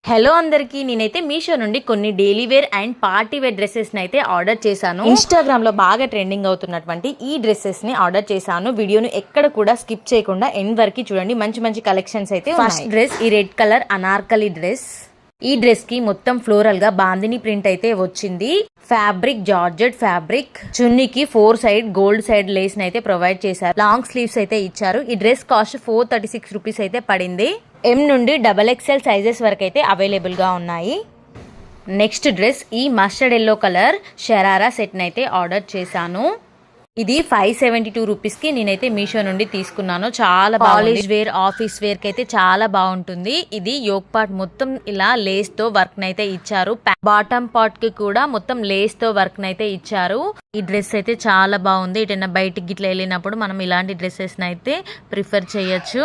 Hello అందరికీ, నేనైతే మీషో నుండి కొన్ని daily wear and party wear dresses ని అయితే ఆర్డర్ చేశాను. ఇన్స్టాగ్రామ్ లో బాగా ట్రెండింగ్ అవుతున్నటువంటి ఈ డ్రెస్సెస్ ని ఆర్డర్ చేశాను. వీడియోను ఎక్కడ కూడా స్కిప్ చేయకుండా ఎండ్ వరకు చూడండి. మంచి మంచి కలెక్షన్స్ అయితే ఉన్నాయి. ఫస్ట్ డ్రెస్ ఈ రెడ్ కలర్ అనార్కలి డ్రెస్. ఈ డ్రెస్ కి మొత్తం ఫ్లోరల్ గా బాందిని ప్రింట్ అయితే వచ్చింది. Fabric georgette fabric. చున్నీకి 4 సైడ్ గోల్డ్ సైడ్ లేస్ అయితే ప్రొవైడ్ చేశారు. లాంగ్ స్లీవ్స్ అయితే ఇచ్చారు. ఈ డ్రెస్ కాస్ట్ 436 రూపీస్ అయితే పడింది. M నుండి XXL సైజెస్ వరకు అయితే అవైలబుల్ గా ఉన్నాయి. నెక్స్ట్ డ్రెస్ ఈ mustard yellow colour sharara set అయితే ఆర్డర్ చేశాను. ఇది 572 రూపీస్ కి నేనైతే మీషో నుండి తీసుకున్నాను. చాలా కాలేజ్ వేర్, ఆఫీస్ వేర్ కి అయితే చాలా బాగుంటుంది. ఇది యోక్ పార్ట్ మొత్తం ఇలా లేస్ తో వర్క్ నైతే ఇచ్చారు. బాటమ్ పార్ట్ కి కూడా మొత్తం లేస్ తో వర్క్ నైతే ఇచ్చారు. ఈ డ్రెస్ అయితే చాలా బాగుంది. ఎటైనా బయటికి గిట్లా వెళ్ళినప్పుడు మనం ఇలాంటి డ్రెస్సెస్ అయితే ప్రిఫర్ చేయొచ్చు.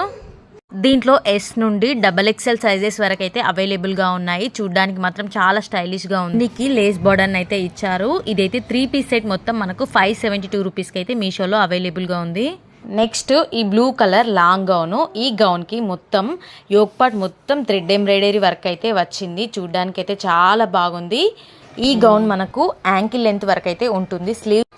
దీంట్లో S నుండి XXL సైజెస్ వరకు అయితే అవైలబుల్ గా ఉన్నాయి. చూడడానికి మాత్రం చాలా స్టైలిష్ గా ఉంది. దీనికి లేస్ బోర్డర్ అయితే ఇచ్చారు. ఇదైతే 3 పీస్ సెట్ మొత్తం మనకు 572 రూపీస్ కి అయితే మీషోలో అవైలబుల్ గా ఉంది. నెక్స్ట్ ఈ బ్లూ కలర్ లాంగ్ గౌన్. ఈ గౌన్ కి మొత్తం యోక్ పార్ట్ మొత్తం థ్రెడ్ ఎంబ్రాయిడరీ వర్క్ అయితే వచ్చింది. చూడడానికి అయితే చాలా బాగుంది. ఈ గౌన్ మనకు యాంకిల్ లెంత్ వరకు అయితే ఉంటుంది.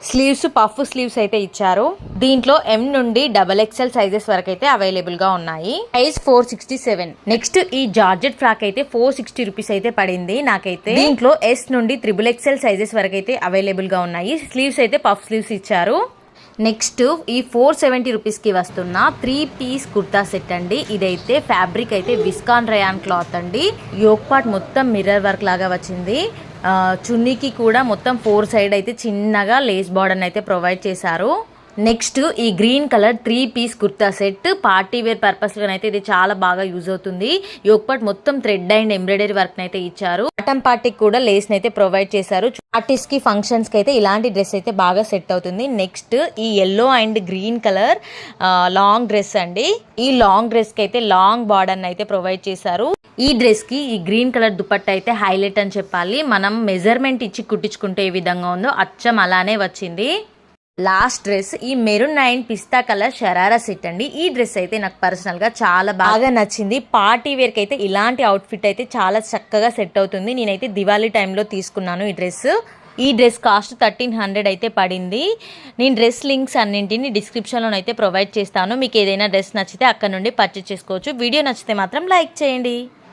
స్లీవ్స్ పఫ్ స్లీవ్స్ అయితే ఇచ్చారు. దీంట్లో M నుండి XXL సైజెస్ వరకు అయితే అవైలబుల్ గా ఉన్నాయి. సైజ్ 467. నెక్స్ట్ ఈ జార్జెట్ ఫ్రాక్ అయితే 460 రూపీస్ అయితే పడింది నాకైతే. దీంట్లో S నుండి XXL సైజెస్ వరకు అయితే అవైలబుల్ గా ఉన్నాయి. స్లీవ్స్ అయితే పఫ్ స్లీవ్స్ ఇచ్చారు. నెక్స్ట్ ఈ 470 రూపీస్ కి వస్తున్న 3 పీస్ కుర్తా సెట్ అండి. ఇదైతే ఫ్యాబ్రిక్ అయితే విస్కాన్ రయాన్ క్లాత్ అండి. యోక్ పార్ట్ మొత్తం మిర్రర్ వర్క్ లాగా వచ్చింది. చున్నీకి కూడా మొత్తం 4 సైడ్ అయితే చిన్నగా లేస్ బార్డర్ అయితే ప్రొవైడ్ చేశారు. నెక్స్ట్ ఈ green colour 3 piece kurta set party wear purpose గా అయితే ఇది చాలా బాగా యూజ్ అవుతుంది. యోక్ పార్ట్ మొత్తం థ్రెడ్ అండ్ ఎంబ్రాయిడరీ వర్క్ అయితే ఇచ్చారు. బాటమ్ పార్టీకి కూడా లేస్ అయితే ప్రొవైడ్ చేశారు. పార్టీస్ కి ఫంక్షన్స్ కి అయితే ఇలాంటి డ్రెస్ అయితే బాగా సెట్ అవుతుంది. నెక్స్ట్ ఈ yellow and green colour long dress అండి. ఈ లాంగ్ డ్రెస్ కి అయితే లాంగ్ బార్డర్ అయితే ప్రొవైడ్ చేశారు. ఈ డ్రెస్ కి ఈ గ్రీన్ కలర్ దుపట్టా అయితే హైలైట్ అని చెప్పాలి. మనం మెజర్మెంట్ ఇచ్చి కుట్టించుకుంటే ఏ విధంగా ఉందో అచ్చం అలానే వచ్చింది. లాస్ట్ డ్రెస్ ఈ maroon and pista colour sharara set అండి. ఈ డ్రెస్ అయితే నాకు పర్సనల్ గా చాలా బాగా నచ్చింది. పార్టీ వేర్ కి అయితే ఇలాంటి అవుట్ఫిట్ అయితే చాలా చక్కగా సెట్ అవుతుంది. నేనైతే దివాళీ టైంలో తీసుకున్నాను ఈ డ్రెస్. ఈ డ్రెస్ కాస్ట్ 1300 అయితే పడింది. నేను డ్రెస్ లింక్స్ అన్నింటిని డిస్క్రిప్షన్లో అయితే ప్రొవైడ్ చేస్తాను. మీకు ఏదైనా డ్రెస్ నచ్చితే అక్కడ నుండి పర్చేస్ చేసుకోవచ్చు. వీడియో నచ్చితే మాత్రం లైక్ చేయండి.